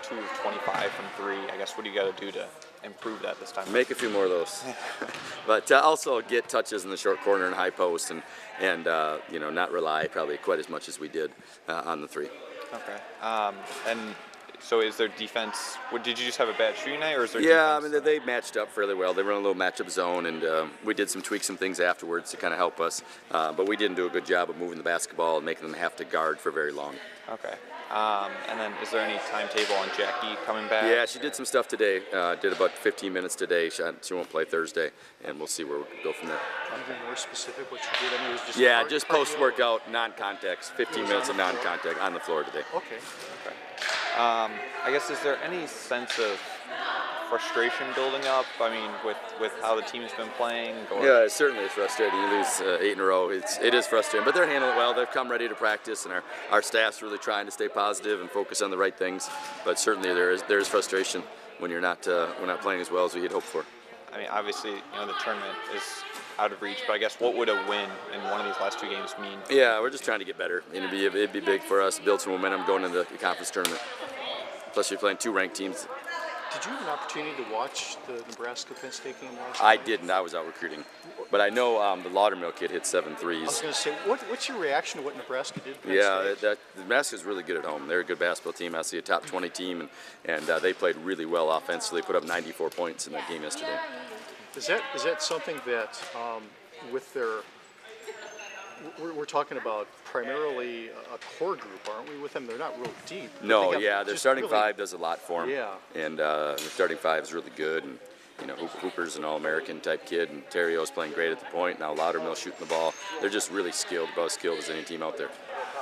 2 of 25 from 3. I guess what do you got to do to improve that this time? Make a few more of those, but also get touches in the short corner and high post, and not rely probably quite as much as we did on the 3. Okay. And so is their defense? Did you just have a bad shooting night, or is there? Yeah, defense? I mean they matched up fairly well. They were in a little matchup zone, and we did tweak some things afterwards to kind of help us. But we didn't do a good job of moving the basketball and making them have to guard for very long. Okay. And then is there any timetable on Jackie coming back? Yeah, she did some stuff today. Did about 15 minutes today. She won't play Thursday, and we'll see where we go from there. Anything more specific what you did? I mean, it was just just post-workout, non-contact, 15 minutes of non-contact on the floor today. Okay. I guess, is there any sense of frustration building up? I mean, with how the team's been playing? Yeah, it certainly is frustrating. You lose 8 in a row. It is frustrating, but they're handling it well. They've come ready to practice, and our staff's really trying to stay positive and focus on the right things. But certainly there is frustration when we're not playing as well as we had hoped for. I mean, obviously, the tournament is out of reach, but I guess what would a win in one of these last 2 games mean? Yeah, we're just trying to get better. It'd be big for us, build some momentum going into the conference tournament. Plus, you're playing 2 ranked teams. Did you have an opportunity to watch the Nebraska-Penn State game last night? I didn't. I was out recruiting. But I know the Laudermill kid hit 7 threes. I was going to say, what's your reaction to what Nebraska did? Nebraska's really good at home. They're a good basketball team. I see a top 20 team, and they played really well offensively. Put up 94 points in that game yesterday. Is that something that with their we're talking about primarily a core group, aren't we? With them, they're not real deep. No, their starting 5 does a lot for them. Yeah, and their starting 5 is really good, and Hooper's an All-American type kid, and Terrio's playing great at the point. Now Laudermill shooting the ball. They're just really skilled, about as skilled as any team out there.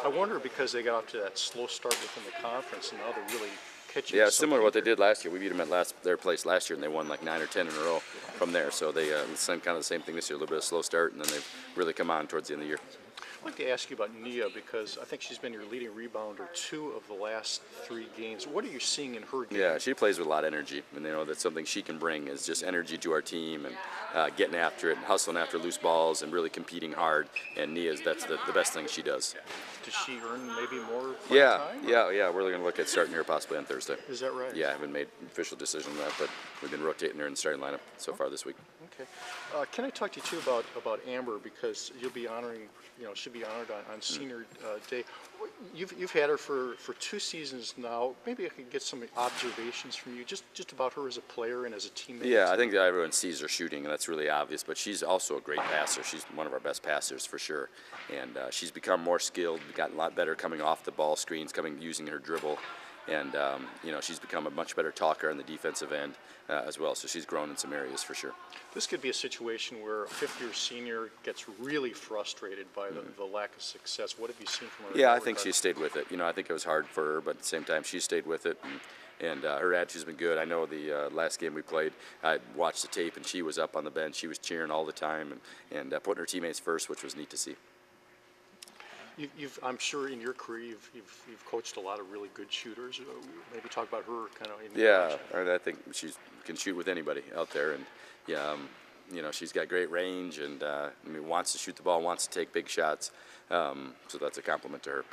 I wonder because they got off to that slow start within the conference, and now they're really catching. Yeah, similar to what they did last year. We beat them at their place last year, and they won like 9 or 10 in a row from there. So they kind of the same thing this year, a little bit of a slow start, and then they've really come on towards the end of the year. I'd like to ask you about Nia because I think she's been your leading rebounder 2 of the last 3 games. What are you seeing in her game? Yeah, she plays with a lot of energy, and that's something she can bring is just energy to our team and getting after it and hustling after loose balls and really competing hard. And that's the best thing she does. Does she earn maybe more time? Yeah. We're going to look at starting her possibly on Thursday. Is that right? Yeah, I haven't made an official decision on that, but we've been rotating her in the starting lineup so far this week. Okay. Can I talk to you too about Amber because you'll be honoring, she'll be honored on Senior Day. You've had her for 2 seasons now. Maybe I could get some observations from you just about her as a player and as a teammate. Yeah, I think that everyone sees her shooting, and that's really obvious. But she's also a great passer. She's one of our best passers for sure, and she's become more skilled. Gotten a lot better coming off the ball screens, using her dribble. And, she's become a much better talker on the defensive end as well. So she's grown in some areas for sure. This could be a situation where a 5th-year senior gets really frustrated by the lack of success. What have you seen from her? Yeah, I think she stayed with it. I think it was hard for her, but at the same time, she stayed with it. And her attitude's been good. I know the last game we played, I watched the tape, and she was up on the bench. She was cheering all the time and putting her teammates first, which was neat to see. I'm sure in your career you've coached a lot of really good shooters. Maybe talk about her kind of. Yeah, I think she can shoot with anybody out there, and she's got great range and wants to shoot the ball, wants to take big shots. So that's a compliment to her.